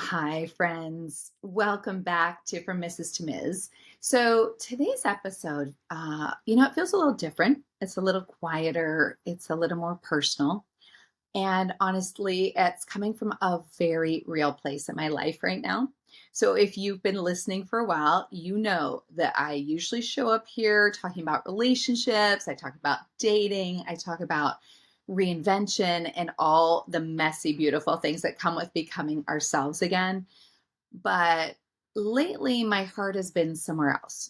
Hi, friends. Welcome back to From Mrs. to Ms. So today's episode, it feels a little different. It's a little quieter. It's a little more personal. And honestly, it's coming from a very real place in my life right now. So if you've been listening for a while, you know that I usually show up here talking about relationships. I talk about dating. I talk about reinvention and all the messy, beautiful things that come with becoming ourselves again. But lately, my heart has been somewhere else.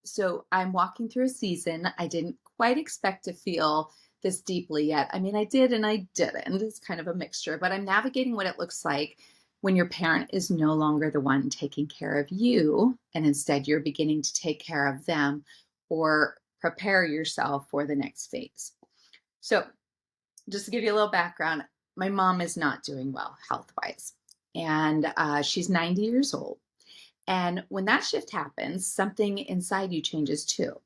So I'm walking through a season I didn't quite expect to feel this deeply yet. I mean, I did and I didn't. It's kind of a mixture, but I'm navigating what it looks like when your parent is no longer the one taking care of you, and instead you're beginning to take care of them or prepare yourself for the next phase. So, just to give you a little background, my mom is not doing well health wise, and she's 90 years old. And when that shift happens, something inside you changes too.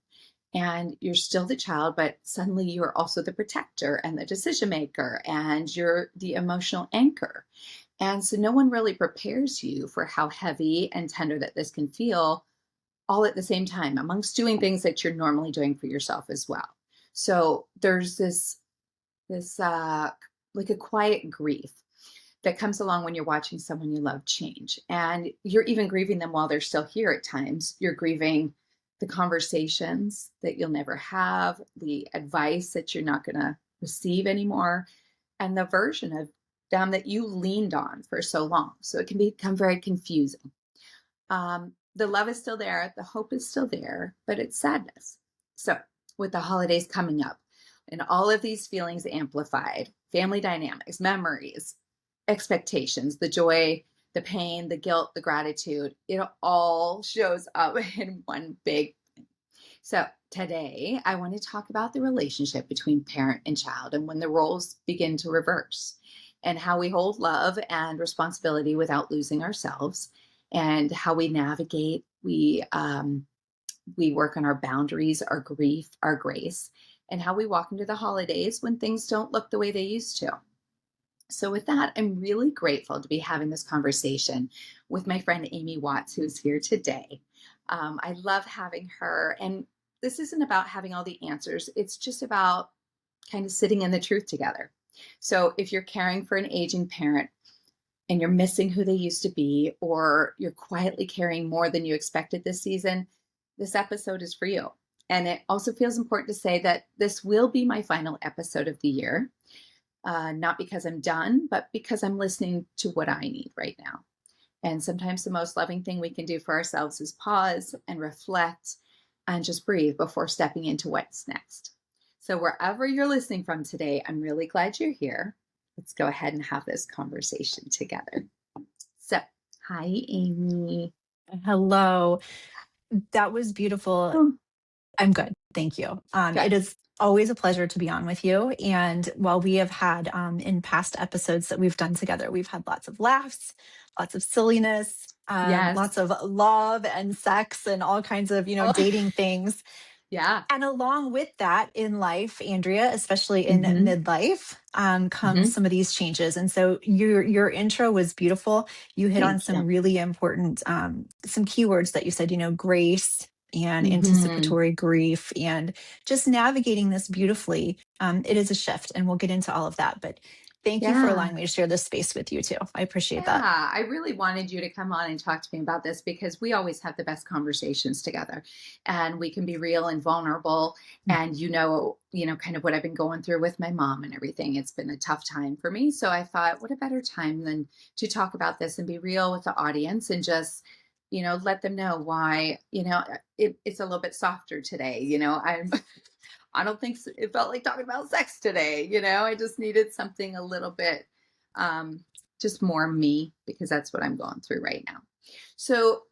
And you're still the child, but suddenly you're also the protector and the decision maker, and you're the emotional anchor. And so no one really prepares you for how heavy and tender that this can feel all at the same time, amongst doing things that you're normally doing for yourself as well. So there's this like a quiet grief that comes along when you're watching someone you love change. And you're even grieving them while they're still here at times. You're grieving the conversations that you'll never have, the advice that you're not going to receive anymore, and the version of them that you leaned on for so long. So it can become very confusing. The love is still there, the hope is still there, but it's sadness. So, with the holidays coming up and all of these feelings amplified, family dynamics, memories, expectations, the joy, the pain, the guilt, the gratitude, it all shows up in one big thing. So, today I want to talk about the relationship between parent and child and when the roles begin to reverse, and how we hold love and responsibility without losing ourselves, and how we navigate. We work on our boundaries, our grief, our grace, and how we walk into the holidays when things don't look the way they used to. So, with that, I'm really grateful to be having this conversation with my friend Amy Watts, who is here today. I love having her. And this isn't about having all the answers, it's just about kind of sitting in the truth together. So, if you're caring for an aging parent and you're missing who they used to be, or you're quietly carrying more than you expected this season, this episode is for you. And it also feels important to say that this will be my final episode of the year, not because I'm done, but because I'm listening to what I need right now. And sometimes the most loving thing we can do for ourselves is pause and reflect and just breathe before stepping into what's next. So, wherever you're listening from today, I'm really glad you're here. Let's go ahead and have this conversation together. So, hi, Amy. Hello. That was beautiful. Oh, I'm good. Thank you. good. It is always a pleasure to be on with you. And while we have had in past episodes that we've done together, we've had lots of laughs, lots of silliness, lots Yes. of love and sex and all kinds of, Oh, dating things. yeah. And along with that in life, Andrea, especially in Hmm. midlife, comes Hmm. some of these changes. And so your intro was beautiful. You hit on Thank some you. really important some keywords that you said, grace and Hmm. anticipatory grief and just navigating this beautifully. It is a shift, and we'll get into all of that. But thank you for Yeah. allowing me to share this space with you too. I appreciate that. Yeah, I really wanted you to come on and talk to me about this because we always have the best conversations together, and we can be real and vulnerable. And kind of what I've been going through with my mom and everything. It's been a tough time for me. So I thought, what a better time than to talk about this and be real with the audience and just, let them know why, it's a little bit softer today. I don't think it felt like talking about sex today. I just needed something a little bit, um, just more me, because that's what I'm going through right now. So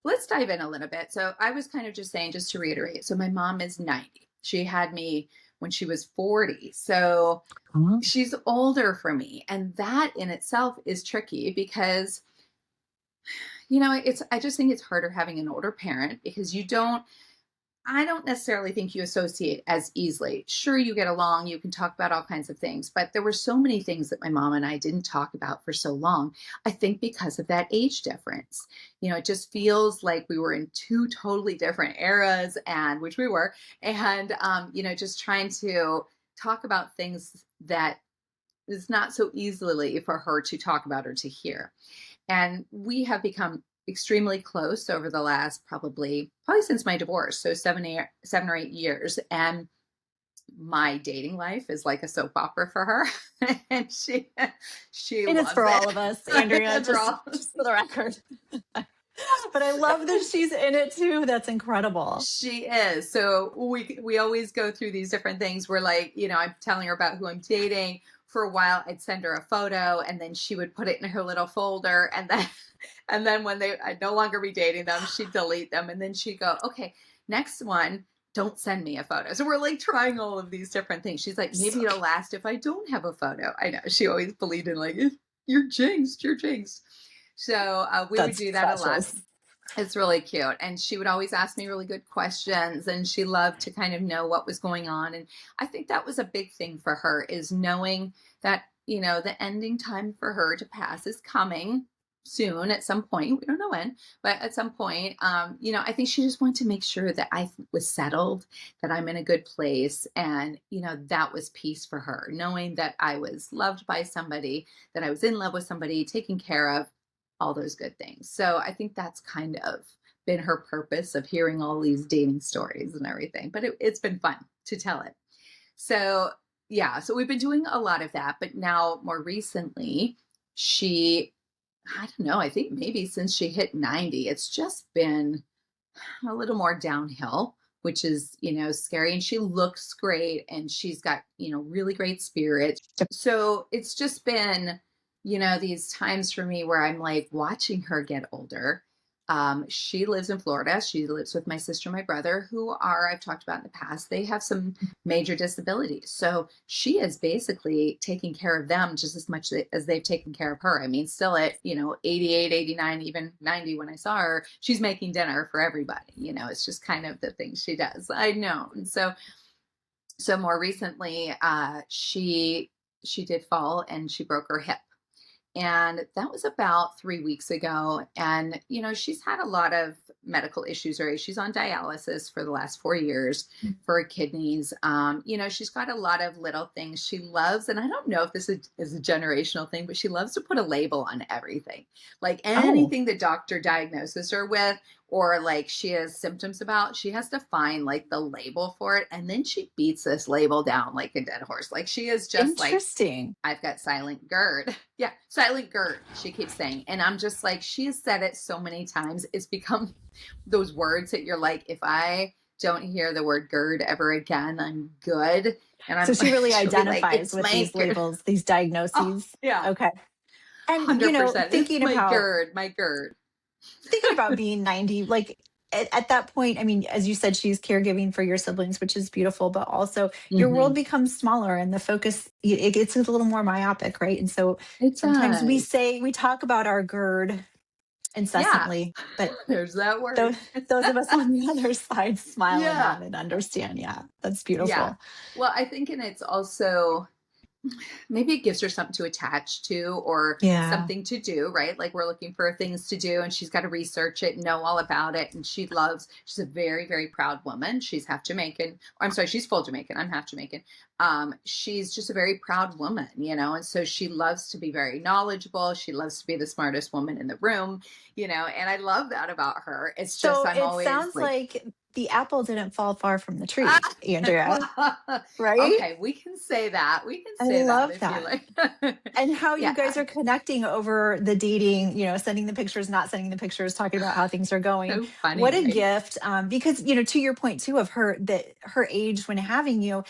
let's dive in a little bit. So I was kind of just saying, just to reiterate, so my mom is 90. She had me when she was 40. So Mhm. she's older for me. And that in itself is tricky because, I just think it's harder having an older parent because you don't I don't necessarily think you associate as easily. Sure, you get along, you can talk about all kinds of things, but there were so many things that my mom and I didn't talk about for so long. I think because of that age difference. It just feels like we were in two totally different eras, and which we were, and just trying to talk about things that is not so easily for her to talk about or to hear. And we have become extremely close over the last probably since my divorce, so 7 or 8 years. And my dating life is like a soap opera for her, and she It is loves for all it. of us, Andrea, For just all, just for the record. But I love that she's in it too. That's incredible. she is. So we always go through these different things where, like, I'm telling her about who I'm dating. For a while, I'd send her a photo, and then she would put it in her little folder, and then and then when I'd no longer be dating them, she'd delete them, and then she'd go, okay, next one, don't send me a photo. So we're like trying all of these different things. She's like, So maybe it'll last if I don't have a photo. I know, she always believed in, like, you're jinxed, you're jinxed. So we would that's do that a lot. precious. It's really cute. And she would always ask me really good questions, and she loved to kind of know what was going on. And I think that was a big thing for her, is knowing that, the ending time for her to pass is coming soon at some point. We don't know when, but at some point, I think she just wanted to make sure that I was settled, that I'm in a good place. And, that was peace for her, knowing that I was loved by somebody, that I was in love with somebody, taken care of, all those good things. So I think that's kind of been her purpose of hearing all these dating stories and everything. But it's been fun to tell it. So yeah, so we've been doing a lot of that. But now more recently, she, I don't know, I think maybe since she hit 90, it's just been a little more downhill, which is, scary. And she looks great, and she's got, really great spirit. So it's just been, these times for me where I'm like watching her get older. She lives in Florida. She lives with my sister and my brother, who are, I've talked about in the past, they have some major disabilities. So she is basically taking care of them just as much as they've taken care of her. I mean, still at, 88, 89, even 90 when I saw her, she's making dinner for everybody. It's just kind of the thing she does. I know. And so more recently, she did fall, and she broke her hip. And that was about 3 weeks ago. And, she's had a lot of medical issues, right? She's on dialysis for the last 4 years for her kidneys. She's got a lot of little things she loves. And I don't know if this is a generational thing, but she loves to put a label on everything. Like Oh, anything the doctor diagnoses her with, or like she has symptoms about, she has to find like the label for it. And then she beats this label down like a dead horse. Like she is just like, interesting. I've got silent GERD. Yeah, silent GERD, she keeps saying. And I'm just like, she has said it so many times. It's become those words that you're like, if I don't hear the word GERD ever again, I'm good. And So I'm she really she'll be like, identifies it's with my these GERD. labels, these Oh, diagnoses. yeah, Okay. And, 100%. It's thinking my about GERD, my GERD. being 90, like at that point, I mean, as you said, she's caregiving for your siblings, which is beautiful, but also your world Hmm. becomes smaller and the focus, it gets a little more myopic, right? And so It sometimes does. we talk about our GERD Yeah, incessantly, but there's that those, word. those of us on the other side smile and Yeah, nod and understand. Yeah, that's yeah. beautiful. Well, I think, and it's also, maybe it gives her something to attach to, or Yeah. something to do, right? Like we're looking for things to do, and she's got to research it and know all about it. And she's a very, very proud woman. She's half Jamaican. Or I'm sorry, she's full Jamaican. I'm half Jamaican. She's just a very proud woman, and so she loves to be very knowledgeable. She loves to be the smartest woman in the room, and I love that about her. It's just, So I'm it always sounds like, like the apple didn't fall far from the ah! tree, Andrea, right? Okay, we can say that. We can I say that love if you that. like. And how you Yeah. guys are connecting over the dating, sending the pictures, not sending the pictures, talking about how things are going. So funny, What a right? gift. Because, to your point too of her age when having you,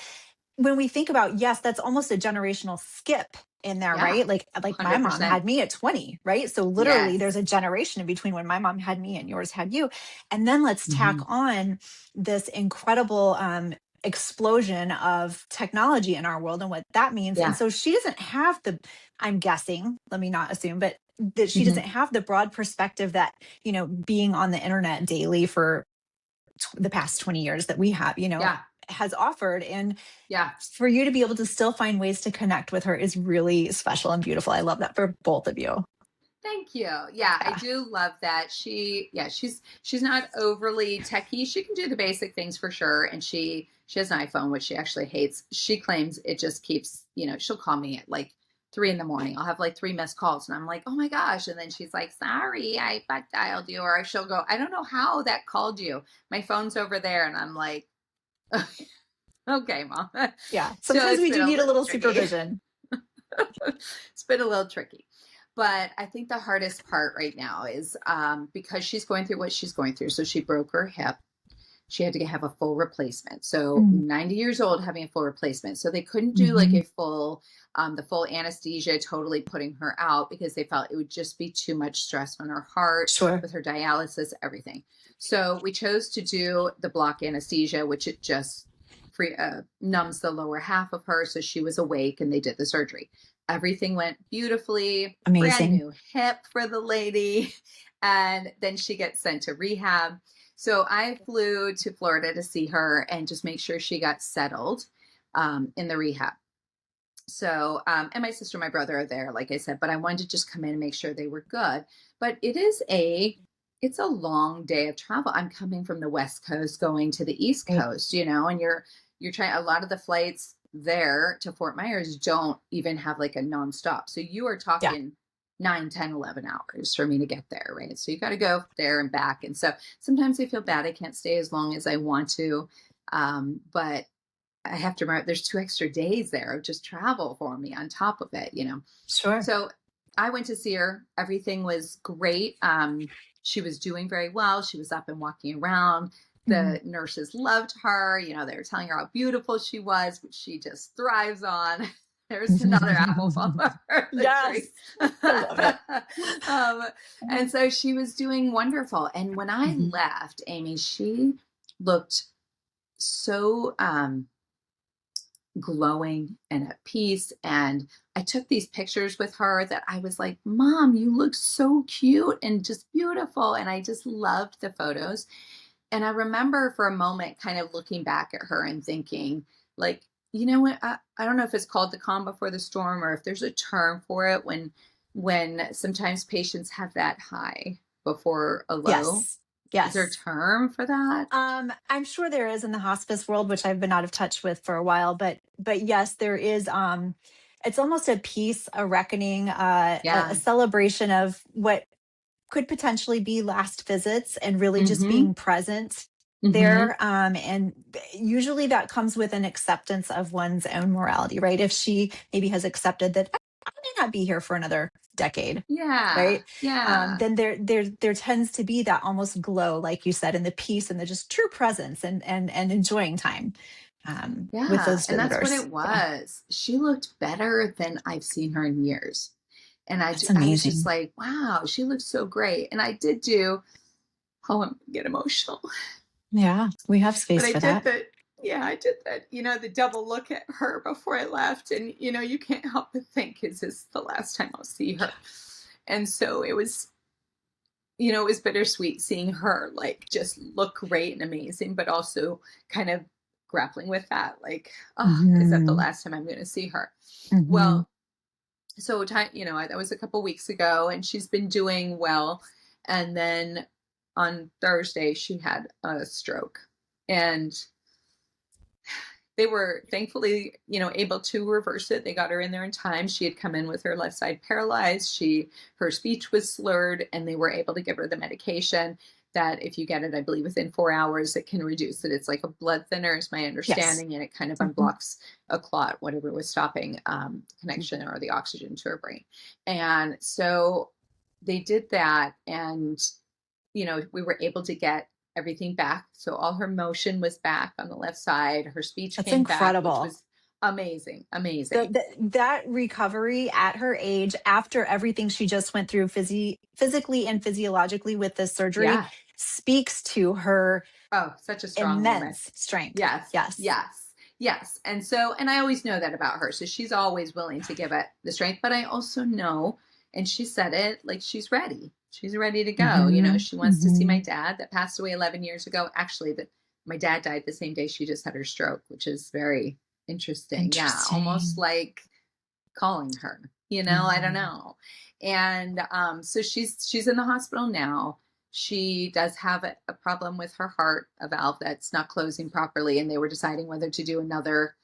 when we think about, yes, that's almost a generational skip in there, Yeah, right? Like my mom 100%. had me at 20, right? So literally there's Yes. a generation in between when my mom had me and yours had you. And then let's tack Hmm. on this incredible explosion of technology in our world and what that means. And Yeah. so she doesn't have I'm guessing, let me not assume, but that she Hmm. doesn't have the broad perspective that, being on the internet daily for the past 20 years that we have, Yeah. has offered. And Yeah. for you to be able to still find ways to connect with her is really special and beautiful. I love that for both of you. Thank you. Yeah, I Yeah. do love that. She's not overly techie. She can do the basic things for sure. And she has an iPhone, which she actually hates. She claims it just keeps, she'll call me at like 3 in the morning. I'll have like three missed calls and I'm like, oh my gosh. And then she's like, sorry, I butt dialed you. Or she'll go, I don't know how that called you. My phone's over there. And I'm like, okay, mom. Yeah. So Sometimes it's we been do a need a little little tricky. supervision. It's been a little tricky. But I think the hardest part right now is because she's going through what she's going through. So she broke her hip. She had to have a full replacement. So Mm-hmm. 90 years old having a full replacement. So they couldn't do like Mm-hmm. the full anesthesia, totally putting her out because they felt it would just be too much stress on her heart Sure. with her dialysis, everything. So we chose to do the block anesthesia, which it just numbs the lower half of her. So she was awake and they did the surgery. Everything went beautifully, brand Amazing. new hip for the lady. And then she gets sent to rehab. So I flew to Florida to see her and just make sure she got settled in the rehab. So, and my sister and my brother are there, like I said, but I wanted to just come in and make sure they were good. But it's a long day of travel. I'm coming from the West Coast going to the East Right. Coast, and you're trying, a lot of the flights there to Fort Myers don't even have like a nonstop. So you are Yeah. talking 9, 10, 11 hours for me to get there, right? So you got to go there and back. And so sometimes I feel bad I can't stay as long as I want to. But I have to remember there's 2 extra days there of just travel for me on top of it. Sure. So I went to see her. Everything was great. She was doing very well. She was up and walking around. Mm-hmm. The nurses loved her. They were telling her how beautiful she was, which she just thrives on. There's another apple fall over the Yes. tree. I love it. um, and so she was doing wonderful. And when I Mhm. left, Amy, she looked so glowing and at peace. And I took these pictures with her that I was like, Mom, you look so cute and just beautiful. And I just loved the photos. And I remember for a moment kind of looking back at her and thinking, like, you know what? I don't know if it's called the calm before the storm or if there's a term for it when sometimes patients have that high before a low. Yes. Is there a Yes. term for that? I'm sure there is in the hospice world, which I've been out of touch with for a while, but yes, there is. It's almost a peace, a reckoning, a Yeah. celebration of what could potentially be last visits and really just Mm-hmm. being present Mm-hmm. there. And usually that comes with an acceptance of one's own morality, right? If she maybe has accepted that I may not be here for another decade, Yeah. right? Yeah. Then there tends to be that almost glow, like you said, and the peace and the just true presence and enjoying time with Yeah. those And that's what visitors. it Yeah, was. She looked better than I've seen her in years. And that's I was just amazing. like, wow, she looks so great. And I did do, oh, I'm get emotional. Yeah, we have But space I for did that. that. Yeah, I did that, the double look at her before I left. And, you can't help but think, is this the last time I'll see her? And so it was bittersweet seeing her like just look great and amazing, but also kind of grappling with that, like, oh, is that the Hmm. last time I'm going to see her? Hmm. Well, so time, that was a couple weeks ago, and she's been doing well. And then on Thursday, she had a stroke, and they were thankfully, able to reverse it. They got her in there in time. She had come in with her left side paralyzed. Her speech was slurred, and they were able to give her the medication that if you get it, I believe within 4 hours, it can reduce it. It's like a blood thinner, is my Yes. understanding, and it kind of Hmm. unblocks a clot, whatever was stopping connection or the oxygen to her brain. And so they did that, and we were able to get everything back. So all her motion was back on the left side. Her speech That's came back, which incredible. was amazing, amazing. That recovery at her age, after everything she just went through physically and physiologically with this surgery, Yeah. speaks to her Oh, such a strong woman. immense strength. Yes, Yes. yes, yes. And I always know that about her. So she's always willing to give it the strength. But I also know, and she said it, like she's ready. she's ready to go. Hmm. She wants to see my Hmm. dad that passed away 11 years ago. Actually, my dad died the same day she just had her stroke, which is very interesting. Yeah, almost Interesting. like calling her, I don't Hmm. know. And so she's in the hospital now. She does have a problem with her heart, a valve that's not closing properly, and they were deciding whether to do another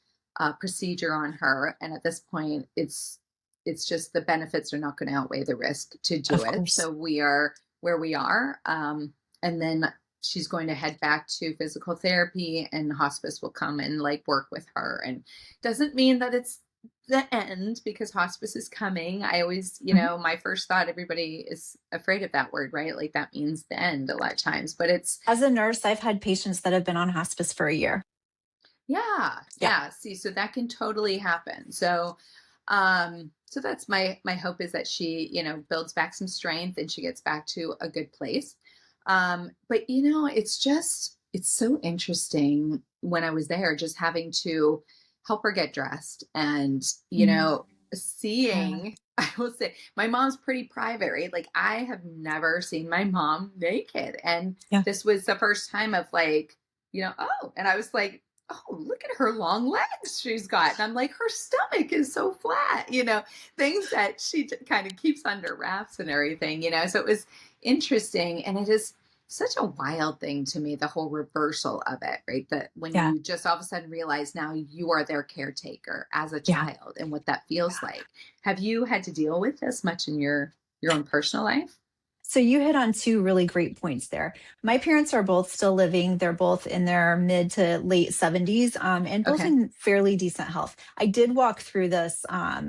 procedure on her. And at this point, it's just the benefits are not going to outweigh the risk to do Of it. course. So we are where we are. And then she's going to head back to physical therapy, and hospice will come and like work with her. And doesn't mean that it's the end, because hospice is coming. I always, Mhm. my first thought, everybody is afraid of that word, right? Like that means the end a lot of times, but it's, As a nurse, I've had patients that have been on hospice for a year. yeah, Yeah. yeah. See, so that can totally happen. So that's my hope, is that she, builds back some strength and she gets back to a good place. But it's so interesting when I was there, just having to help her get dressed and, Mm. Yeah. seeing, I will say my mom's pretty private, right? Like I have never seen my mom naked. And Yeah. this was the first time of like, oh, and I was like, oh, look at her long legs she's got. And I'm like, her stomach is so flat, things that she kind of keeps under wraps and everything. So it was interesting. And it is such a wild thing to me, the whole reversal of it, right? That when Yeah. you just all of a sudden realize now you are their caretaker as a Yeah. child, and what that feels like. Have you had to deal with this much in your own personal life? So you hit on two really great points there. My parents are both still living. They're both in their mid to late 70s, and both Okay. in fairly decent health. I did walk through this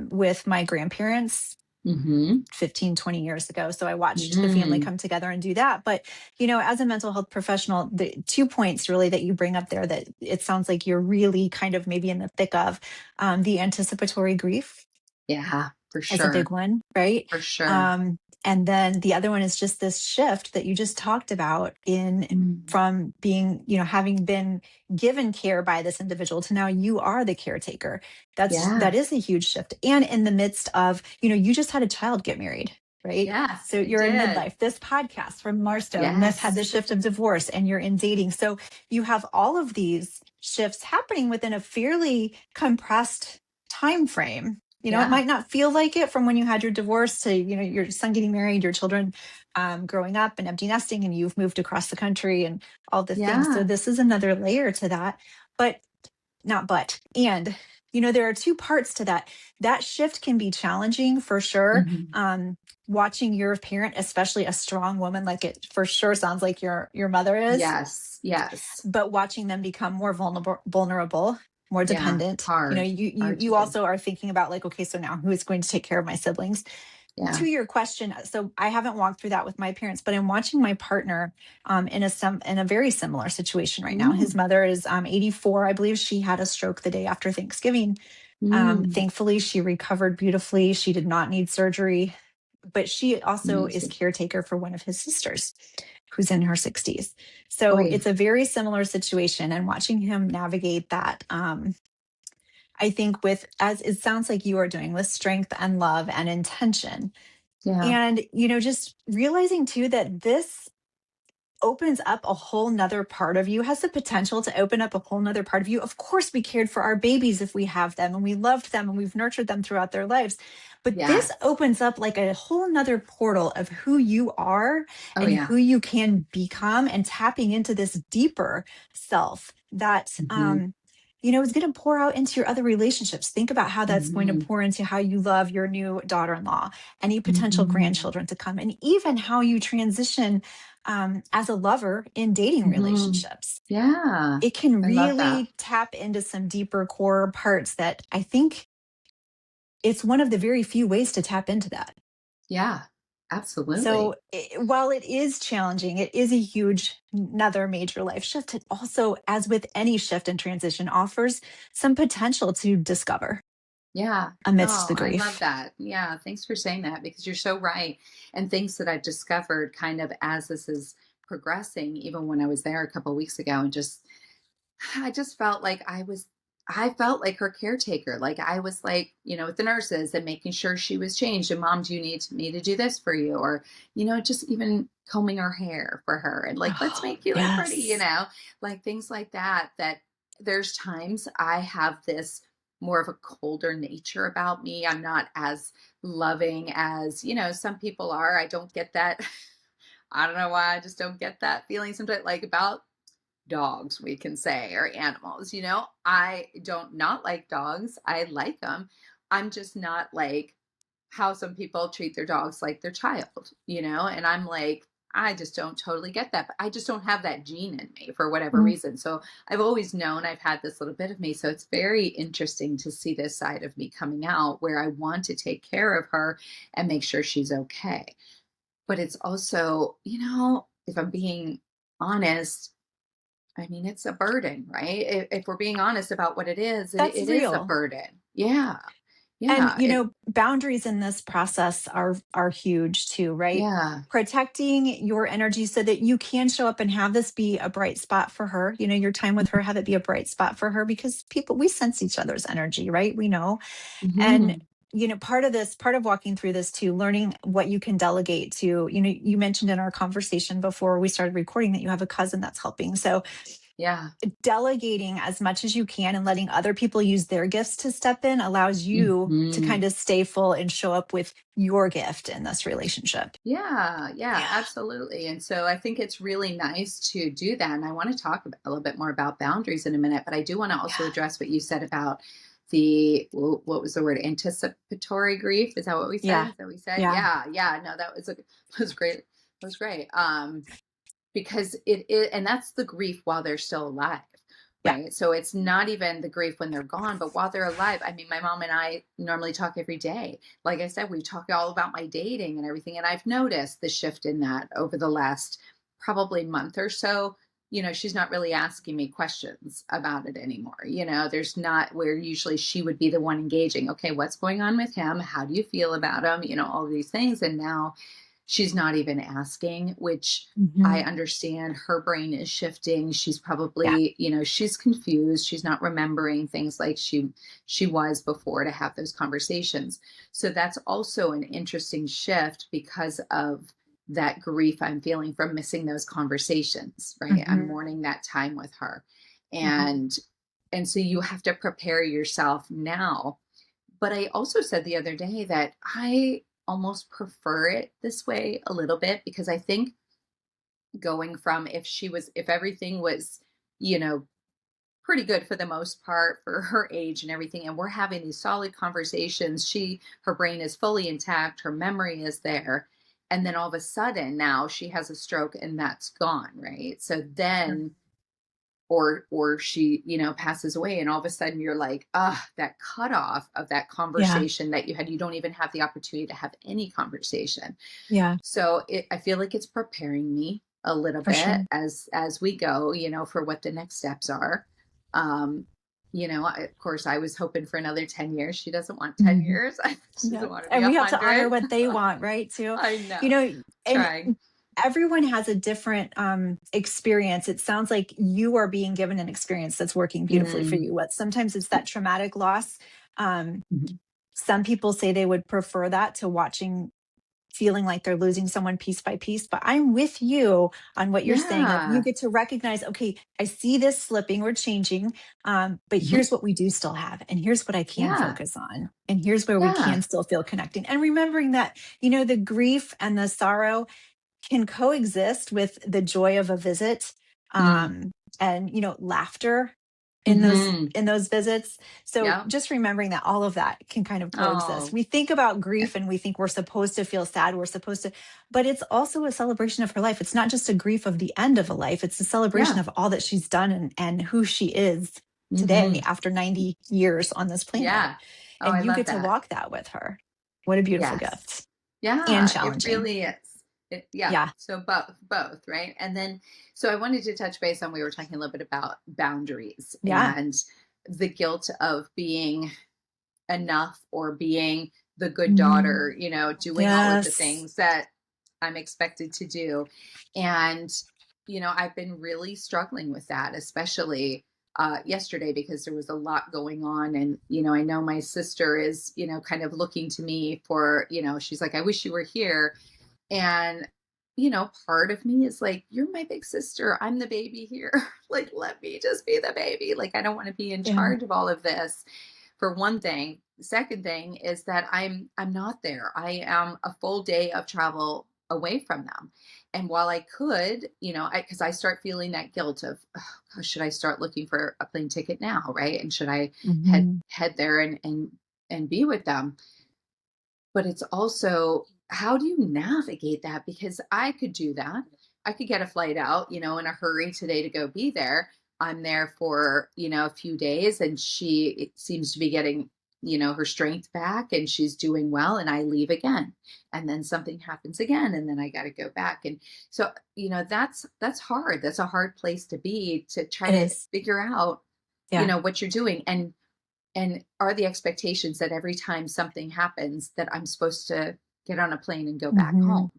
with my grandparents Mm-hmm. 15, 20 years ago. So I watched the family Mm. come together and do that. But, as a mental health professional, the 2 points really that you bring up there that it sounds like you're really kind of maybe in the thick of, the anticipatory grief Yeah, for is a big sure. one, right? For sure. Um, and then the other one is just this shift that you just talked about in Mm. from being, having been given care by this individual to now you are the caretaker. That Yeah. is a huge shift. And in the midst of, you just had a child get married, right? Yes, So I you're in did. midlife. This podcast from Marstone, this had the Yes. shift of divorce and you're in dating. So you have all of these shifts happening within a fairly compressed time frame. It Yeah. might not feel like it from when you had your divorce to, your son getting married, your children growing up and empty nesting, and you've moved across the country and all the things. So Yeah. this is another layer to that. But not but and there are two parts to that. That shift can be challenging for sure. Mhm. Watching your parent, especially a strong woman, like it for sure sounds like your mother is, Yes. Yes. but watching them become more vulnerable, more Yeah. dependent. Hard. You Hard to you do. also are thinking about like, okay, so now who is going to take care of my siblings? To Yeah. your question, so I haven't walked through that with my parents, but I'm watching my partner in a very similar situation right now. His Mm. mother is 84. I believe she had a stroke the day after Thanksgiving. Mm. Thankfully, she recovered beautifully. She did not need surgery, but she also is Amazing. caretaker for one of his sisters who's in her 60s. So Oy. it's a very similar situation. And watching him navigate that, I think, with as it sounds like you are doing, with strength and love and intention. Yeah. And, just realizing too that this opens up a whole nother part of you, has the potential to open up a whole nother part of you. Of course, we cared for our babies if we have them and we loved them and we've nurtured them throughout their lives. But this Yes. opens up like a whole nother portal of who you are Oh, and yeah. who you can become, and tapping into this deeper self that, Hmm. is going to pour out into your other relationships. Think about how that's going to Hmm. pour into how you love your new daughter in law, any potential Hmm. grandchildren to come, and even how you transition as a lover in dating Hmm. relationships. Yeah. It can I love that. really tap into some deeper core parts that I think it's one of the very few ways to tap into that. Yeah. So Absolutely. while it is challenging, it is a huge, another major life shift. It also, as with any shift and transition, offers some potential to discover Yeah. amidst the Oh, I love grief. that. Yeah. Thanks for saying that, because you're so right. And things that I've discovered kind of as this is progressing, even when I was there a couple of weeks ago, and I just felt like I was I felt like her caretaker. Like I was like, with the nurses and making sure she was changed. And mom, do you need me to do this for you? Or, just even combing her hair for her and like, let's Oh, make you look pretty, yes. like things like that. That there's times I have this more of a colder nature about me. I'm not as loving as, some people are. I don't get that. I don't know why. I just don't get that feeling sometimes like about dogs, we can say, or animals. I don't not like dogs. I like them. I'm just not like how some people treat their dogs like their child, and I'm like, I just don't totally get that. But I just don't have that gene in me for whatever Mhm. reason. So I've always known I've had this little bit of me. So it's very interesting to see this side of me coming out where I want to take care of her and make sure she's okay. But it's also, if I'm being honest, I mean, it's a burden, right? If we're being honest about what it is, it, That's it is a real. burden. Yeah. And, Yeah. It, boundaries in this process are huge too, right? yeah. Protecting your energy so that you can show up and have this be a bright spot for her. Your time with her, have it be a bright spot for her because we sense each other's energy, right? We know. And, Hmm. part of walking through this too, learning what you can delegate to, you mentioned in our conversation before we started recording that you have a cousin that's helping. So Yeah. delegating as much as you can and letting other people use their gifts to step in allows you to Hmm. kind of stay full and show up with your gift in this relationship. Yeah. Yeah. Yeah. Absolutely. And so I think it's really nice to do that. And I want to talk a little bit more about boundaries in a minute, but I do want to also Yeah. address what you said about what was the word? Anticipatory grief. Is that what we said? Yeah. Is that what we said? Yeah. Yeah. Yeah. No, was great. That was great. Because and that's the grief while they're still alive, Yeah. right? So it's not even the grief when they're gone, but while they're alive. I mean, my mom and I normally talk every day. Like I said, we talk all about my dating and everything, and I've noticed the shift in that over the last probably month or so. She's not really asking me questions about it anymore. There's not where usually she would be the one engaging. Okay, what's going on with him? How do you feel about him? All these things. And now she's not even asking, which I Mhm. understand. Her brain is shifting. She's Yeah. probably, she's confused. She's not remembering things like she was before to have those conversations. So that's also an interesting shift because of that grief I'm feeling from missing those conversations, right? I'm Mhm. mourning that time with her. Mhm. And so you have to prepare yourself now. But I also said the other day that I almost prefer it this way a little bit because I think going from if everything was, you know, pretty good for the most part for her age and everything, and we're having these solid conversations, her brain is fully intact, her memory is there. And then all of a sudden now she has a stroke and that's gone, right? So then or she passes away and all of a sudden you're like, ah, that cutoff of that Yeah. conversation that you had, you don't even have the opportunity to have any conversation. Yeah. So I feel like it's preparing me a little For bit sure. as we go, for what the next steps are. um of course I was hoping for another 10 years. She doesn't want 10 Mhm. years. She Yeah. doesn't want to be And a we have to honor 100. what they want, right? Too. I You know. know, and Trying. everyone has a different experience. It sounds like you are being given an experience that's working beautifully for Mm. you. What sometimes it's that traumatic loss. Um, Mhm. some people say they would prefer that to watching, feeling like they're losing someone piece by piece. But I'm with you on what you're saying. Like you Yeah. get to recognize, okay, I see this slipping or changing, but Mhm. here's what we do still have, and here's what I can Yeah. focus on, and here's where we can Yeah. still feel connecting. And remembering that, the grief and the sorrow can coexist with the joy of a visit, Mm. um, and laughter in those Mhm. visits. So Yep. just remembering that all of that can kind of coexist. Oh. We think about Yeah. grief and we think we're supposed to feel sad, we're supposed to, but it's also a celebration of her life. It's not just a grief of the end of a life, it's a celebration Yeah. of all that she's done, and who she is today Mhm. after 90 years on this planet. Yeah. Oh, I And you love get to that. walk that with her. What a beautiful Yes. gift, and Yeah, it challenging. really is. Yeah. Yeah. So both, right? And then, so I wanted to touch base on, we were talking a little bit about boundaries Yeah. and the guilt of being enough or being the good Mm, daughter, doing all of the yes. things that I'm expected to do. And, I've been really struggling with that, especially. yesterday because there was a lot going on. And, I know my sister is, kind of looking to me for, she's like, I wish you were here. And, part of me is like, you're my big sister. I'm the baby here. Like, let me just be the baby. Like, I don't want to be in Yeah. charge of all of this, for one thing. The second thing is that I'm not there. I am a full day of travel away from them. And while I could, because I start feeling that guilt of, oh, gosh, should I start looking for a plane ticket now, right? And should I Hmm. head there and be with them? But it's also, how do you navigate that? Because I could do that. I could get a flight out, in a hurry today to go be there. I'm there for, a few days, and she it seems to be getting, her strength back, and she's doing well, and I leave again. And then something happens again, and then I got to go back. And so, that's hard. That's a hard place to be, to try It to is. figure out, Yeah. what you're doing. And are the expectations that every time something happens that I'm supposed to get on a plane and go back Hmm. home,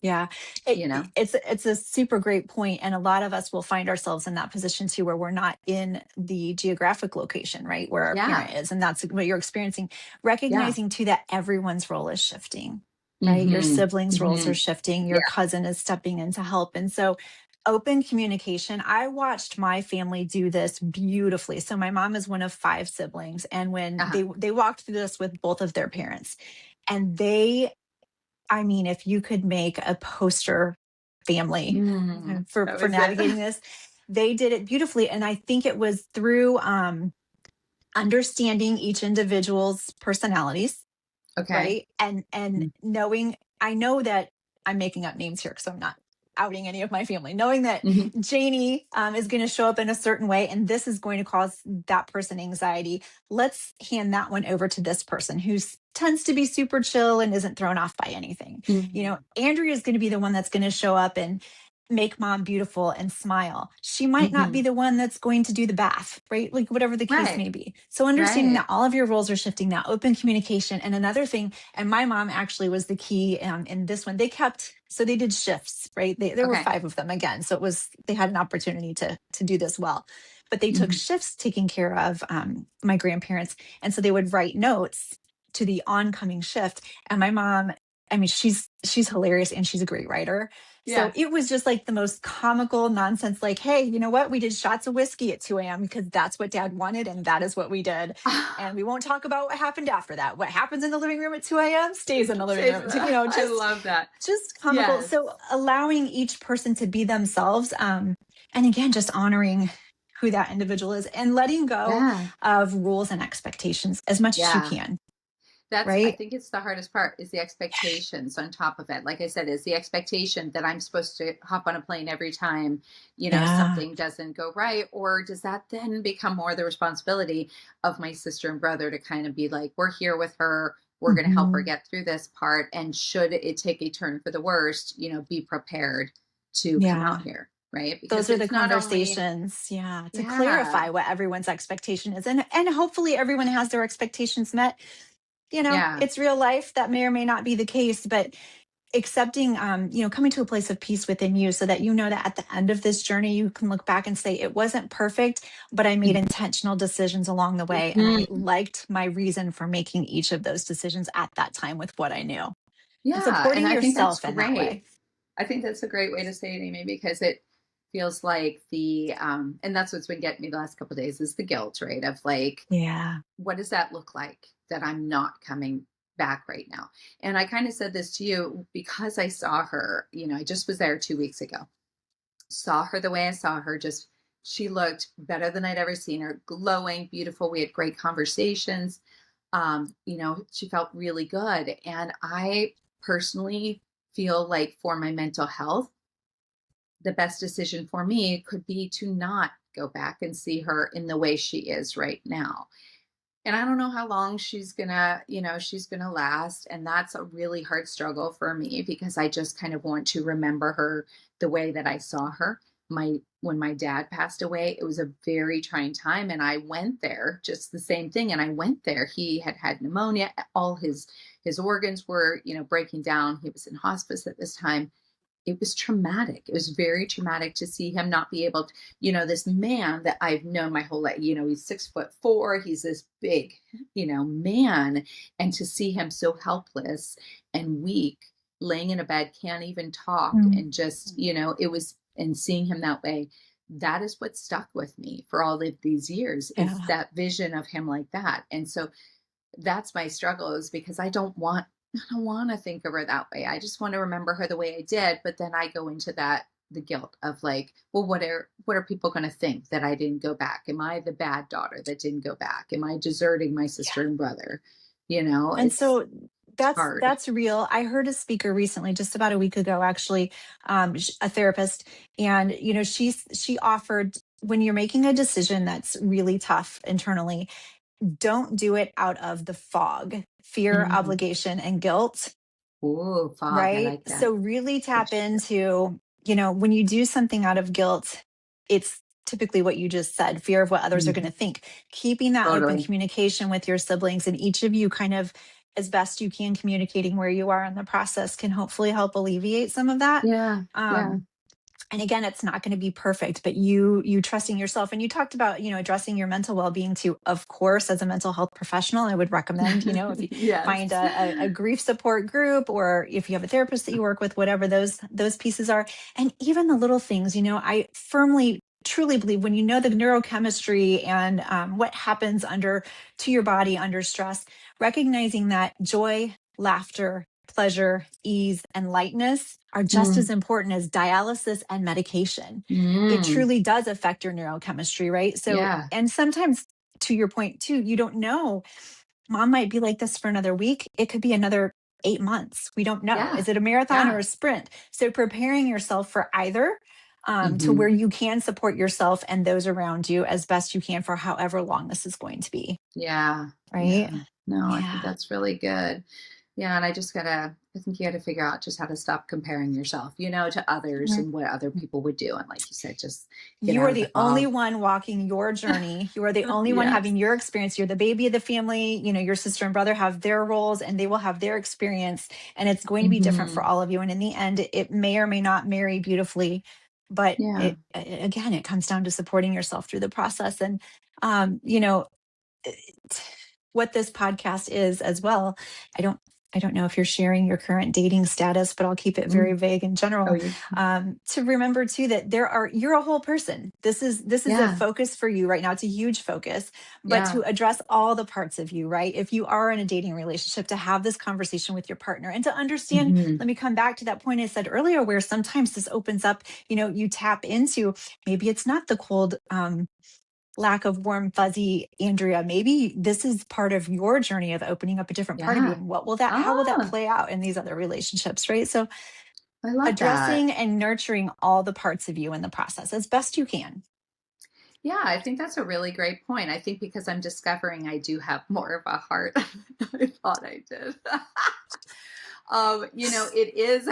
Yeah, you know? it's a super great point, and a lot of us will find ourselves in that position too, where we're not in the geographic location, right, where our Yeah. parent is, and that's what you're experiencing. Yeah. Recognizing too that everyone's role is shifting, right? Your Mhm. siblings' roles are Mhm. shifting. Your Yeah. cousin is stepping in to help, and so open communication. I watched my family do this beautifully. So my mom is one of five siblings, and when Uh-huh. they walked through this with both of their parents, and they, I mean, if you could make a poster family That for was it. navigating this, they did it beautifully. And I think it was through understanding each individual's personalities, Okay. right? And knowing, I know that I'm making up names here because I'm not outing any of my family. Knowing that Mhm. Janie is going to show up in a certain way, and this is going to cause that person anxiety. Let's hand that one over to this person who tends to be super chill and isn't thrown off by anything. Mhm. Andrea is going to be the one that's going to show up and make mom beautiful and smile. She might not be Mhm. the one that's going to do the bath, right? Like whatever the case Right. may be. So understanding Right. that all of your roles are shifting, that open communication. And another thing, and my mom actually was the key in this one. So they did shifts, right? There were Okay. five of them again. So they had an opportunity to do this well. But they took Mhm. shifts taking care of my grandparents. And so they would write notes to the oncoming shift. And my mom, I mean, she's hilarious and she's a great writer. So Yeah. it was just like the most comical nonsense, like, hey, you know what? We did shots of whiskey at 2 a.m. because that's what dad wanted. And that is what we did. And we won't talk about what happened after that. What happens in the living room at 2 a.m. stays in the living room. I love that. Just comical. Yes. So allowing each person to be themselves. And again, just honoring who that individual is and letting go Yeah. of rules and expectations as much as you Yeah. can. I Right. think it's the hardest part, is the expectations on top of it. Like I said, is the expectation that I'm supposed to hop on a plane every time, Yeah. something doesn't go right? Or does that then become more the responsibility of my sister and brother to kind of be like, we're here with her, we're going to help her Mhm. get through this part. And should it take a turn for the worst, be prepared to come out Yeah. here. Right. Because Those are the it's not only, conversations, yeah, to yeah, clarify what everyone's expectation is, and hopefully everyone has their expectations met. yeah, It's real life. That may or may not be the case, but accepting, coming to a place of peace within you so that you know that at the end of this journey, you can look back and say, it wasn't perfect, but I made intentional decisions along the way. And I mhm, liked my reason for making each of those decisions at that time with what I knew, and yeah. And supporting I think that's yourself in that great. way. I think that's a great way to say it, Amy, because it feels like and that's what's been getting me the last couple of days, is the guilt, right? Of like, Yeah. what does that look like that I'm not coming back right now? And I kind of said this to you because I saw her, I just was there 2 weeks ago, saw her the way I saw her, just, she looked better than I'd ever seen her, glowing, beautiful. We had great conversations. She felt really good. And I personally feel like, for my mental health, the best decision for me could be to not go back and see her in the way she is right now. And I don't know how long she's gonna last. And that's a really hard struggle for me, because I just kind of want to remember her the way that I saw her. When my dad passed away, it was a very trying time. And I went there, just the same thing. And I went there. He had pneumonia, all his organs were, breaking down. He was in hospice at this time. it was traumatic. It was very traumatic to see him not be able to, this man that I've known my whole life, he's 6'4", he's this big, man. And to see him so helpless and weak, laying in a bed, can't even talk, Mm. and just, it was, and seeing him that way, that is what stuck with me for all of these years, is Yeah. that vision of him like that. And so that's my struggle, is because I don't want to think of her that way. I just want to remember her the way I did. But then I go into the guilt of like, well, what are people going to think, that I didn't go back? Am I the bad daughter that didn't go back? Am I deserting my sister and brother? And It's so hard. that's real. I heard a speaker recently, just about a week ago, actually, a therapist, and she offered, when you're making a decision that's really tough internally, don't do it out of the fog, fear, Mm. obligation, and guilt. Ooh, fog. I Right? like that. So really Good tap shit. into, when you do something out of guilt, it's typically what you just said, fear of what others are going Mhm. to think. Keeping that open Totally. communication with your siblings, and each of you kind of, as best you can, communicating where you are in the process, can hopefully help alleviate some of that. Yeah. Yeah. Um, and again, it's not going to be perfect, but you trusting yourself. And you talked about, addressing your mental well-being too. Of course, as a mental health professional, I would recommend, if you Yes. find a grief support group, or if you have a therapist that you work with, whatever those pieces are. And even the little things, I firmly truly believe, when you know the neurochemistry and what happens to your body under stress, recognizing that joy, laughter, pleasure, ease, and lightness are just as Mm. important as dialysis and medication. It Mm. truly does affect your neurochemistry, right? So, Yeah. and sometimes, to your point too, you don't know. Mom might be like this for another week. It could be another 8 months. We don't know. Yeah. Is it a marathon or Yeah. a sprint? So, preparing yourself for either, to Hmm. where you can support yourself and those around you as best you can for however long this is going to be, Yeah. right? Yeah. No, I think Yeah. that's really good. Yeah, and I think you gotta figure out just how to stop comparing yourself, to others Mhm. and what other people would do. And like you said, just get You out are of the the only fog. one walking your journey. You are the only one Yes. having your experience. You're the baby of the family. Your sister and brother have their roles, and they will have their experience. And it's going to be different for Hmm. all of you. And in the end, it may or may not marry beautifully. But Yeah. again, it comes down to supporting yourself through the process. And, um, you know, what this podcast is as well. I don't I don't know if you're sharing your current dating status, but I'll keep it very Mm. vague in Oh, general. you. To remember too that you're a whole person. This is a Yeah. focus for you right now. It's a huge focus, but Yeah. to address all the parts of you, right? If you are in a dating relationship, to have this conversation with your partner and to understand. Hmm. Let me come back to that point I said earlier, where sometimes this opens up. You tap into, maybe it's not the cold. Lack of warm, fuzzy Andrea. Maybe this is part of your journey of opening up a different part of you. Yeah. And how will that Ah, play out in these other relationships, right? So I love that. addressing and nurturing all the parts of you in the process as best you can. Yeah, I think that's a really great point. I think because I'm discovering I do have more of a heart than I thought I did. It is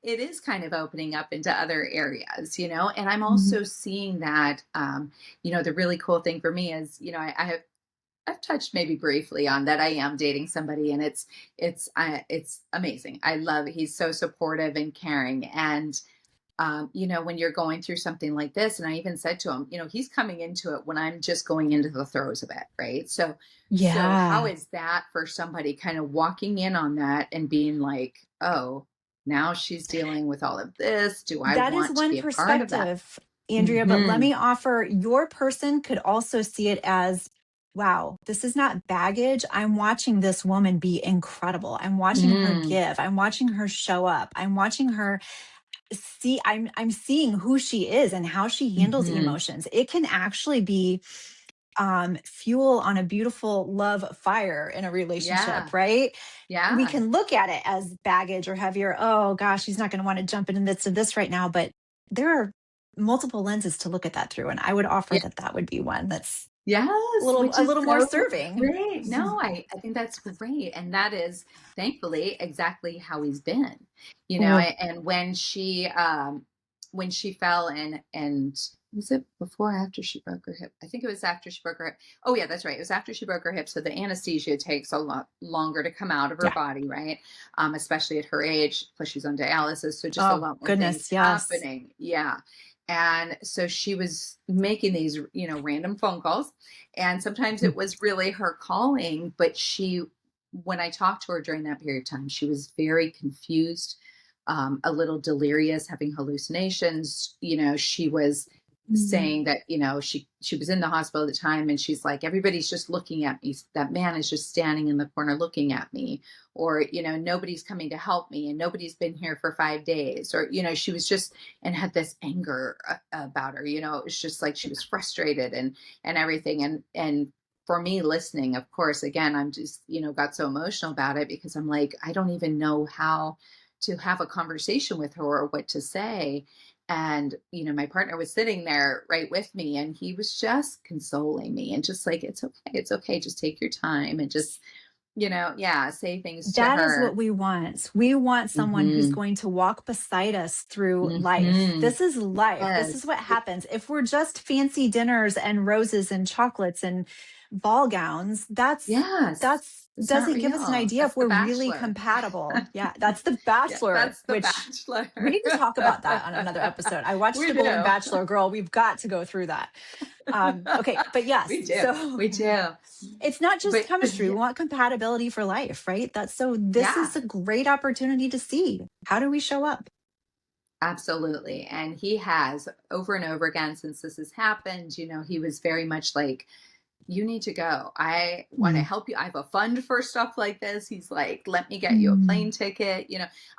it is kind of opening up into other areas, and I'm Mhm. also seeing that the really cool thing for me is, I've touched maybe briefly on that I am dating somebody, and it's amazing. I love it. He's so supportive and caring. And when you're going through something like this, and I even said to him, he's coming into it when I'm just going into the throes of it, right? So how Yeah. is that for somebody kind of walking in on that and being like, oh, now she's dealing with all of this. Do I That is want to one be a part of that? perspective, Andrea, but let Hmm. me offer, your person could also see it as, wow, this is not baggage. I'm watching this woman be incredible. I'm watching her Mm. give. I'm watching her show up. I'm watching her see. I'm seeing who she is and how she handles Hmm. emotions. It can actually be fuel on a beautiful love fire in a Yeah. relationship, right? We Yeah. can look at it as baggage or heavier. Oh gosh, he's not going to want to jump in the midst of this right now. But there are multiple lenses to look at that through. And I would offer that that would be one that's Yes, which a is little more so serving. great. No, I think that's great. And that is thankfully exactly how he's been. Ooh, And when she fell and Was it before or after she broke her hip? I think it was after she broke her hip. Oh yeah, that's right. It was after she broke her hip. So the anesthesia takes a lot longer to come out of her Yeah. body, right? Especially at her age. Plus she's on dialysis, so just a Oh, lot more things goodness. Yes. happening. Yeah. And so she was making these, random phone calls. And sometimes Mm. it was really her calling, but when I talked to her during that period of time, she was very confused, a little delirious, having hallucinations. She was Mm. saying that she was in the hospital at the time, and she's like, everybody's just looking at me, that man is just standing in the corner looking at me, or nobody's coming to help me, and nobody's been here for 5 days, or she was just, and had this anger about her. It was just like she was frustrated and everything. And for me, listening, of course, again, I'm just got so emotional about it, because I'm like, I don't even know how to have a conversation with her or what to say. And my partner was sitting there right with me, and he was just consoling me and just like, it's okay, just take your time, and just yeah, say things to That is what her. we want. We want someone who's Mhm. going to walk beside us through life. Mhm. This is life. This is Yes. what happens. If we're just fancy dinners and roses and chocolates and ball gowns, Yes. that's It's not doesn't give us an real. idea That's if The we're really Bachelor. compatible. Yeah, that's The Yeah, Bachelor, that's The which Bachelor. we need to talk about that on another episode. I watched We The Golden do. Bachelor, girl. We've got to go through that. Okay, but yes, We do. so We do. it's not just But chemistry. We yeah, want compatibility for life, right? That's so this is yeah. a great opportunity to see how do we show up? Absolutely. And he has over and over again since this has happened, he was very much like, you need to go. I want to Mm, help you. I have a fund for stuff like this. He's like, let me get you a mm, plane ticket.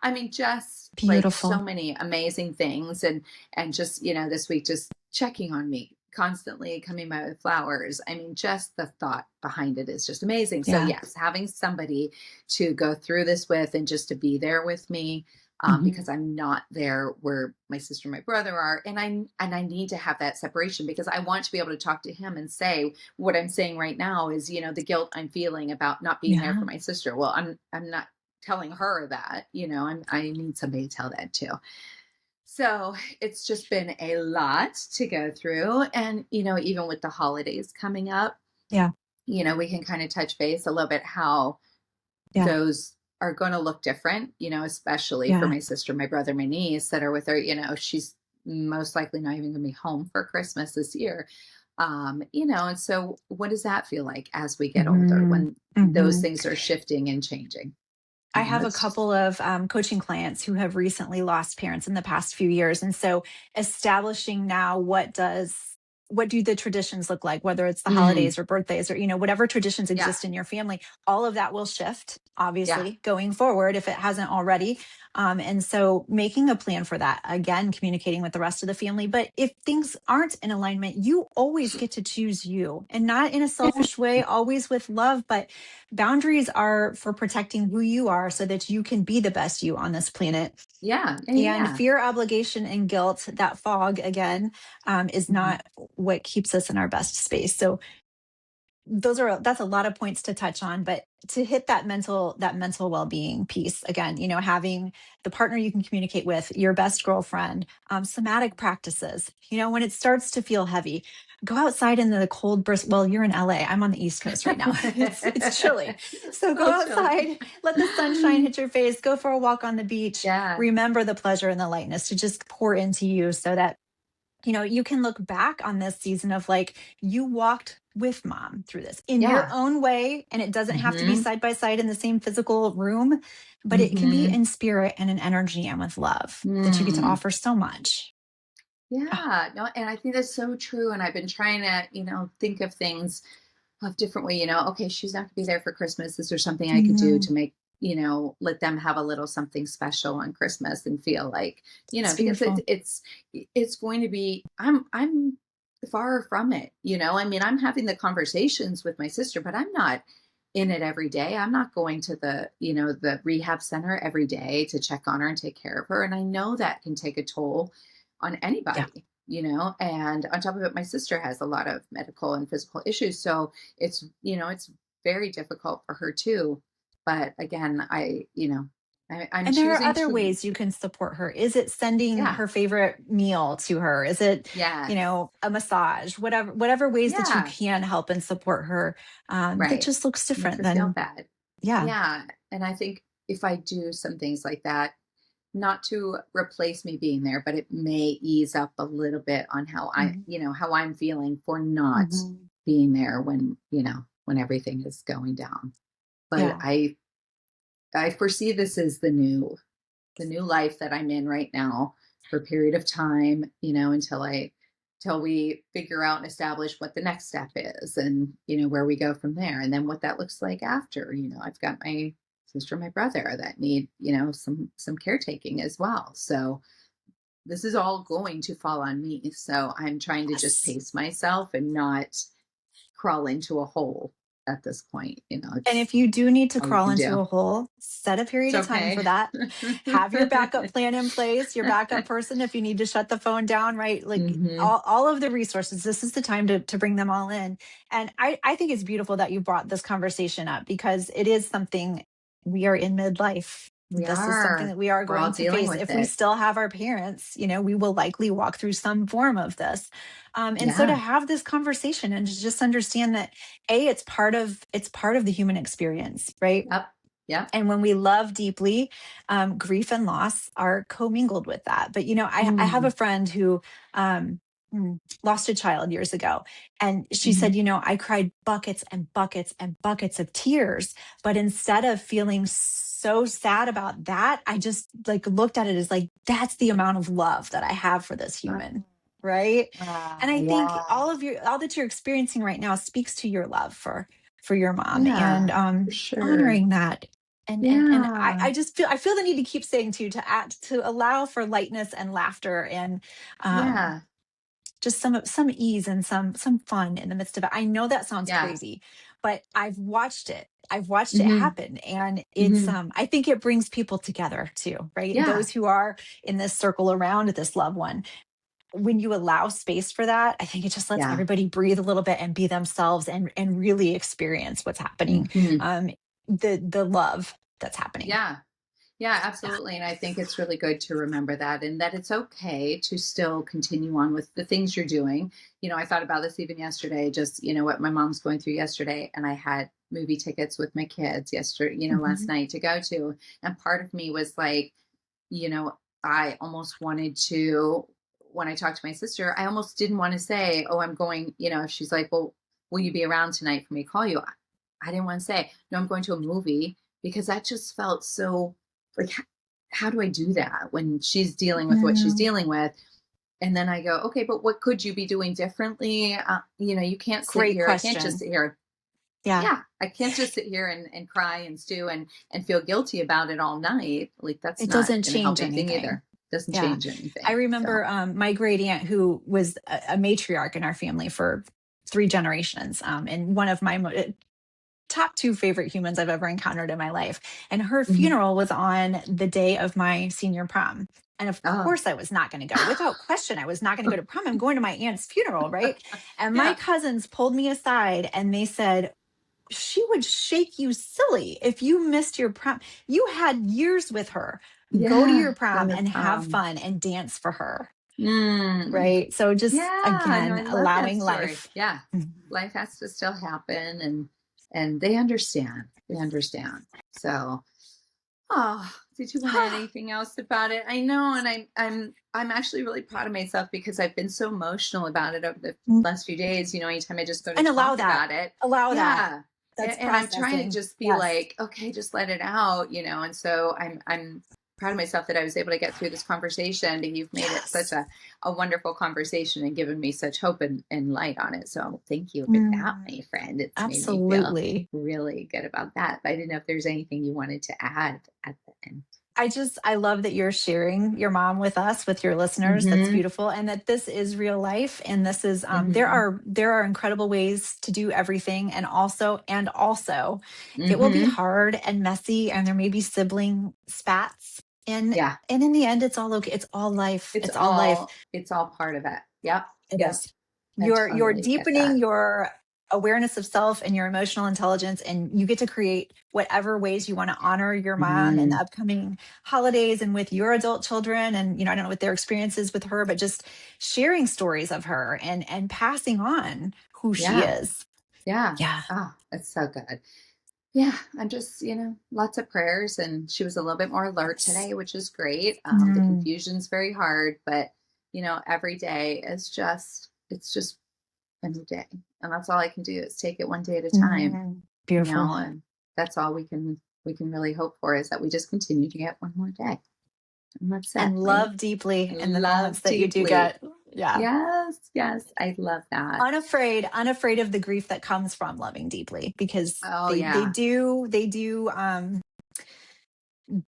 I mean, just like so beautiful. many amazing things. And just, this week, just checking on me constantly, coming by with flowers. I mean, just the thought behind it is just amazing. So Yeah. yes, having somebody to go through this with, and just to be there with me, Mhm. because I'm not there where my sister and my brother are, and I need to have that separation, because I want to be able to talk to him and say what I'm saying right now is, the guilt I'm feeling about not being there for Yeah. my sister. Well, I'm not telling her that, I need somebody to tell that too. So it's just been a lot to go through. And, even with the holidays coming up, Yeah. we can kind of touch base a little bit how Yeah. those are going to look different, especially for Yeah. my sister, my brother, my niece that are with her. She's most likely not even going to be home for Christmas this year. And so what does that feel like as we get older, Mhm. when those Mhm. things are shifting and changing? I have a It's just, couple of coaching clients who have recently lost parents in the past few years, and so establishing now what do the traditions look like, whether it's the mm, holidays or birthdays or whatever traditions yeah, exist in your family, all of that will shift yeah, obviously going forward if it hasn't already. And so making a plan for that, again communicating with the rest of the family. But if things aren't in alignment, you always get to choose you, and not in a selfish way, always with love, but boundaries are for protecting who you are so that you can be the best you on this planet. yeah, yeah, And yeah. fear, obligation, and guilt, that fog again, is Mhm. not what keeps us in our best space. So that's a lot of points to touch on, but to hit that mental well-being piece again, having the partner you can communicate with, your best girlfriend, somatic practices, when it starts to feel heavy, go outside in the cold burst. Well, you're in LA, I'm on the East Coast right now. It's chilly, so go Oh, chilly. outside, let the sunshine hit your face, go for a walk on the beach, Yeah, remember the pleasure and the lightness to just pour into you, so that you can look back on this season of like, you walked with mom through this in your yeah. own way. And it doesn't have to be Hmm. side by side in the same physical room, but it can be Hmm. in spirit and in energy and with love that you get to Mm. offer so much. Oh, Yeah, no, and I think that's so true. And I've been trying to, think of things of different way, okay, she's not gonna be there for Christmas. Is there something I could do mhm. to make, let them have a little something special on Christmas and feel like, It's because beautiful. it's going to be, I'm far from it, I mean, I'm having the conversations with my sister, but I'm not in it every day. I'm not going to the rehab center every day to check on her and take care of her. And I know that can take a toll on Yeah. anybody, and on top of it, my sister has a lot of medical and physical issues. So it's very difficult for her too. But again, I I'm And there are choosing other to, ways you can support her. Is it sending yeah, her favorite meal to her? Is it, yes, a massage? Whatever ways that you yeah, can help and support her, that right. just looks Make different her feel than, bad. yeah. Yeah. And I think if I do some things like that, not to replace me being there, but it may ease up a little bit on how Mhm. how I'm feeling for not Mhm. being there when, when everything is going down. But Yeah. I foresee this as the new life that I'm in right now for a period of time, until we figure out and establish what the next step is and, where we go from there. And then what that looks like after. I've got my sister and my brother that need, some caretaking as well. So this is all going to fall on me. So I'm trying to just Yes. pace myself and not crawl into a hole at this point. And It's if you do need to all we crawl can into do. a hole, set a It's period of time okay. for that. Have your backup plan in place, your backup person if you need to shut the phone down, right? Like Hmm. all of the resources, this is the time to bring them all in. And I think it's beautiful that you brought this conversation up because it is something we are in midlife. We This is something are. that we are We're all going to dealing face. with If we it. still have our parents, we will likely walk through some form of this. And so to Yeah. have this conversation and to just understand that it's part of the human experience, right? Yep. Yep. And when we love deeply, grief and loss are commingled with that. But I have a Mm. friend who lost a child years ago, and she Hmm. said, I cried buckets and buckets and buckets of tears, but instead of feeling so sad about that, I just like looked at it as like that's the amount of love that I have for this human. Right. And I think Yeah. all that you're experiencing right now speaks to your love for your mom, and Yeah. For sure. honoring that. And Yeah. I just feel the need to keep saying to allow for lightness and laughter and um Yeah. just some ease and some fun in the midst of it. I know that sounds Yeah. crazy, but I've watched it Hmm. happen, and it's Hmm. I think it brings people together too, right? Yeah. Those who are in this circle around this loved one, when you allow space for that, I think it just lets Yeah. everybody breathe a little bit and be themselves and really experience what's happening. Hmm. Um, the love that's happening. Yeah. Yeah, Yeah. absolutely. And I think it's really good to remember that and that it's okay to still continue on with the things you're doing. I thought about this even yesterday, just, what my mom's going through yesterday. And I had movie tickets with my kids yesterday, last Mhm. night to go to. And part of me was like, you know, I almost wanted to, when I talked to my sister, I almost didn't want to say, oh, I'm going, if she's like, well, will you be around tonight for me to call you? I didn't want to say, no, I'm going to a movie because that just felt so like, how do I do that when she's dealing with what she's Mm, dealing with? And then I go, okay, but what could you be doing differently? You can't sit great here. I can't just question. sit here. Yeah. Yeah, I can't just sit here and cry and stew and feel guilty about it all night. Like that's It not doesn't going to help change anything anything. either. Doesn't Yeah. change I anything. So, remember my great aunt who was a matriarch in our family for three generations. And one of my top two favorite humans I've ever encountered in my life. And her mhm. funeral was on the day of my senior prom. And of Oh, course, I was not going to go. Without question, I was not going to go to prom. I'm going to my aunt's funeral, right? And my yeah, cousins pulled me aside and they said, she would shake you silly if you missed your prom. You had years with her. Go to yeah. your Go prom to and have prom. fun and dance for her. Mm. Right. So just Yeah, no, again, I love that allowing story. life. Yeah. Mhm. Life has to still happen and they understand. They understand. So, oh, did you want to add anything else about it? I know, and I'm actually really proud of myself because I've been so emotional about it over the last few days. Anytime I just go to And allow talk that. about it. Allow that. Yeah. That's And I'm trying to processing. just be Yes. like, okay, just let it out, and so I'm proud of myself that I was able to get through this conversation and you've made it such Yes. a wonderful conversation and given me such hope and light on it. So thank you for that, Mm, my friend. It's made me feel absolutely. really good about that. But I didn't know if there's anything you wanted to add at the end. I love that you're sharing your mom with us, with your listeners. That's Mm-hmm. beautiful. And that this is real life. And this is, Mm-hmm. there are incredible ways to do everything. And also it will be Mm-hmm. hard and messy and there may be sibling spats. And, Yeah. and in the end, it's all okay. It's all life. It's It's all life. all it's all part of it. Yep. It Yep. is. I You're totally get deepening that. awareness of self and your emotional intelligence, and you get to create whatever ways you want to honor your mom in the Mm, upcoming holidays and with your adult children. And I don't know what their experiences with her, but just sharing stories of her and passing on who she yeah. is. Yeah. Yeah. Oh, it's so good. Yeah, I'm just, lots of prayers. And she was a little bit more alert Yes. today, which is great. The Mm, confusion's very hard, but, every day it's just a new day. And that's all I can do is take it one day at a time, beautiful. and that's all we can really hope for is that we just continue to get one more day. And that's it, And right? love deeply in the moments Love that you do deeply. get. Yeah. Yes, yes, I love that. Unafraid of the grief that comes from loving deeply, because Oh they yeah. do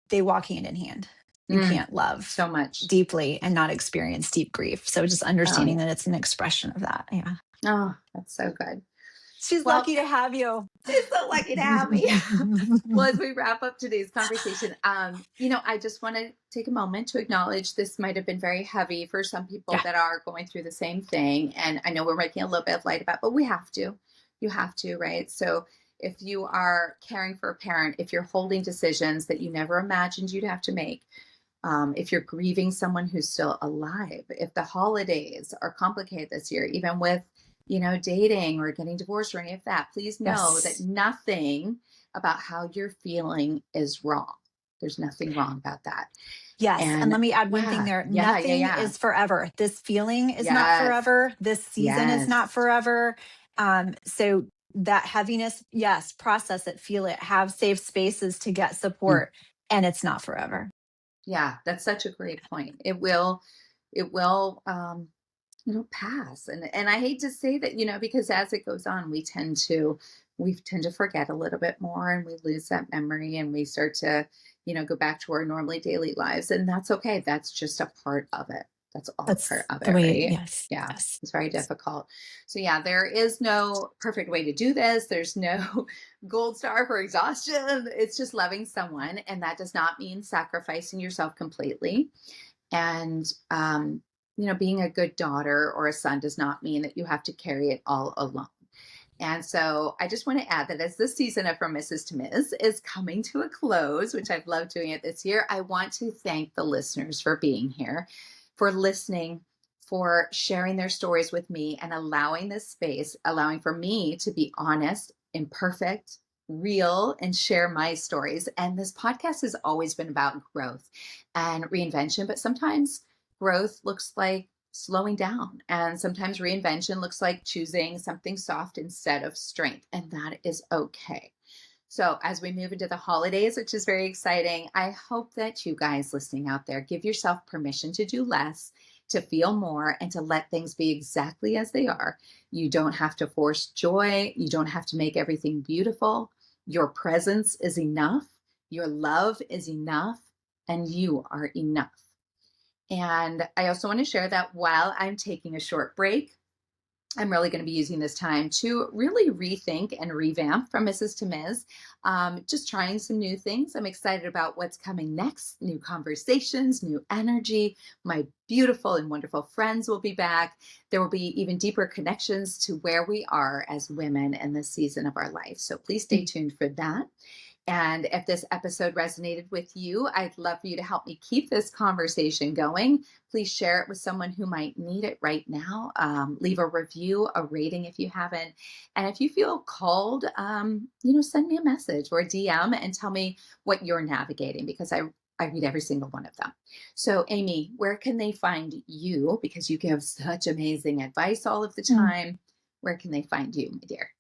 they walk hand in hand. You Mm, can't love so much. deeply and not experience deep grief. So just Oh understanding yeah. that it's an expression of that. Yeah. Oh, that's so good. She's Well, lucky to have you. she's so lucky to have me. Well, as we wrap up today's conversation, I just want to take a moment to acknowledge this might have been very heavy for some people Yeah. that are going through the same thing. And I know we're making a little bit of light about, but we have to. You have to, right? So if you are caring for a parent, if you're holding decisions that you never imagined you'd have to make, if you're grieving someone who's still alive, if the holidays are complicated this year, even with, dating or getting divorced or any of that, please know that Yes. nothing about how you're feeling is wrong. There's nothing wrong about that. Yes. And And let me add one thing yeah, there. yeah, yeah, Nothing yeah. is forever. This feeling is not Yes, forever. This season is not yes. forever. So that heaviness, yes, process it, feel it, have safe spaces to get Mm. support. And it's not forever. Yeah, that's such a great point. It will pass. And I hate to say that, because as it goes on, we tend to forget a little bit more, and we lose that memory, and we start to, go back to our normally daily lives. And that's okay. That's just a part of it. That's all a part That's of the it, way, right? yes, Yeah. yes. It's very difficult. So yeah, there is no perfect way to do this. There's no gold star for exhaustion. It's just loving someone. And that does not mean sacrificing yourself completely. And, being a good daughter or a son does not mean that you have to carry it all alone. And so I just want to add that as this season of From Mrs. to Ms. is coming to a close, which I've loved doing it this year, I want to thank the listeners for being here, for listening, for sharing their stories with me and allowing this space, allowing for me to be honest, imperfect, real, and share my stories. And this podcast has always been about growth and reinvention, but sometimes growth looks like slowing down. And sometimes reinvention looks like choosing something soft instead of strength, and that is okay. So, as we move into the holidays, which is very exciting, I hope that you guys listening out there give yourself permission to do less, to feel more, and to let things be exactly as they are. You don't have to force joy, you don't have to make everything beautiful. Your presence is enough, your love is enough, and you are enough. And I also want to share that while I'm taking a short break, I'm really going to be using this time to really rethink and revamp From Mrs. to Ms. Just trying some new things. I'm excited about what's coming next, new conversations, new energy. My beautiful and wonderful friends will be back. There will be even deeper connections to where we are as women in this season of our life. So please stay tuned for that. And if this episode resonated with you, I'd love for you to help me keep this conversation going. Please share it with someone who might need it right now. Leave a review, a rating if you haven't. And if you feel called, send me a message or a DM and tell me what you're navigating, because I read every single one of them. So, Amy, where can they find you? Because you give such amazing advice all of the Mm. time. Where can they find you, my dear?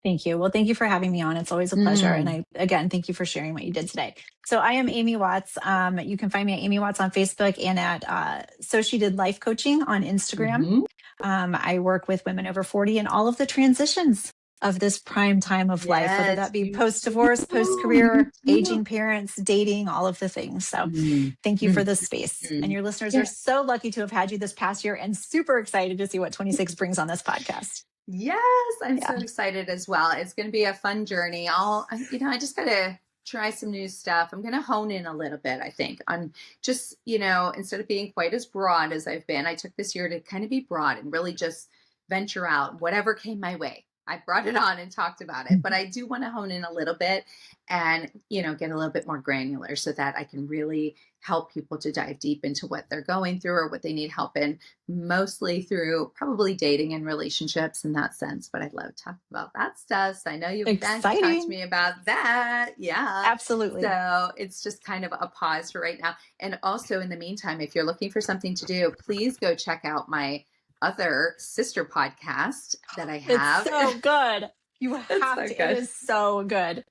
Thank you. Well, thank you for having me on. It's always a pleasure. And Mm. again, thank you for sharing what you did today. So I am Amy Watts. You can find me at Amy Watts on Facebook and at So She Did Life Coaching on Instagram. Mm-hmm. I work with women over 40 and all of the transitions of this prime time of life, whether Yes, that be you post-divorce, too. You post-career, too. aging parents, dating, all of the things. So Mm, thank you for mm, this space. And mm. your listeners are Yeah. so lucky to have had you this past year and super excited to see what 26 brings on this podcast. Yes, I'm Yeah. so excited as well. It's going to be a fun journey. I just got to try some new stuff. I'm going to hone in a little bit, I think, on just, instead of being quite as broad as I've been, I took this year to kind of be broad and really just venture out whatever came my way. I brought it on and talked about it, but I do want to hone in a little bit and, get a little bit more granular so that I can really help people to dive deep into what they're going through or what they need help in, mostly through probably dating and relationships in that sense. But I'd love to talk about that stuff. So I know you've been to talk to Exciting. me about that. Yeah. Absolutely. So it's just kind of a pause for right now. And also, in the meantime, if you're looking for something to do, please go check out my other sister podcast that I It's have. so good. You It's have so to. It good. is so good.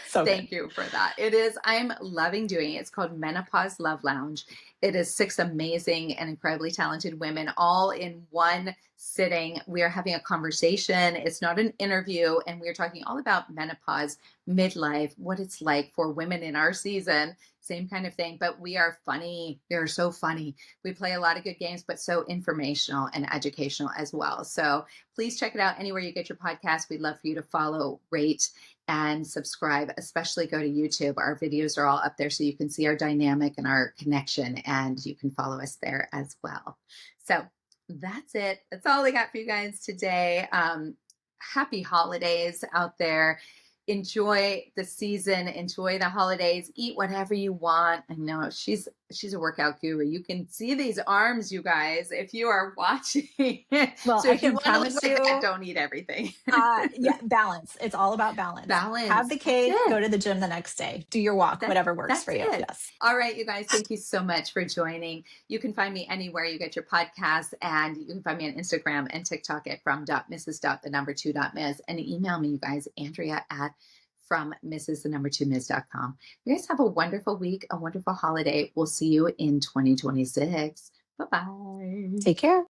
So good. Thank you for that. It is, I'm loving doing it. It's called Menopause Love Lounge. It is six amazing and incredibly talented women all in one sitting. We are having a conversation. It's not an interview. And we're talking all about menopause, midlife, what it's like for women in our season, same kind of thing. But we are funny. We are so funny. We play a lot of good games, but so informational and educational as well. So please check it out anywhere you get your podcast. We'd love for you to follow, rate, and subscribe, especially go to YouTube. Our videos are all up there so you can see our dynamic and our connection, and you can follow us there as well. So that's it. That's all I got for you guys today. Happy holidays out there. Enjoy the season, enjoy the holidays, eat whatever you want. I know she's a workout guru. You can see these arms, you guys, if you are watching. Well, So I if you can want to look promise like that, you, don't eat everything. yeah, balance. It's all about balance. Have Balance. the That's cake, go it. to the gym the next day, do your walk, whatever works for That's you. it. Yes. All right, you guys, thank you so much for joining. You can find me anywhere you get your podcasts, and you can find me on Instagram and TikTok at from.mrs.the2.ms, and email me, you guys, Andrea at from Mrs. the number 2ms.com. You guys have a wonderful week, a wonderful holiday. We'll see you in 2026. Bye bye. Take care.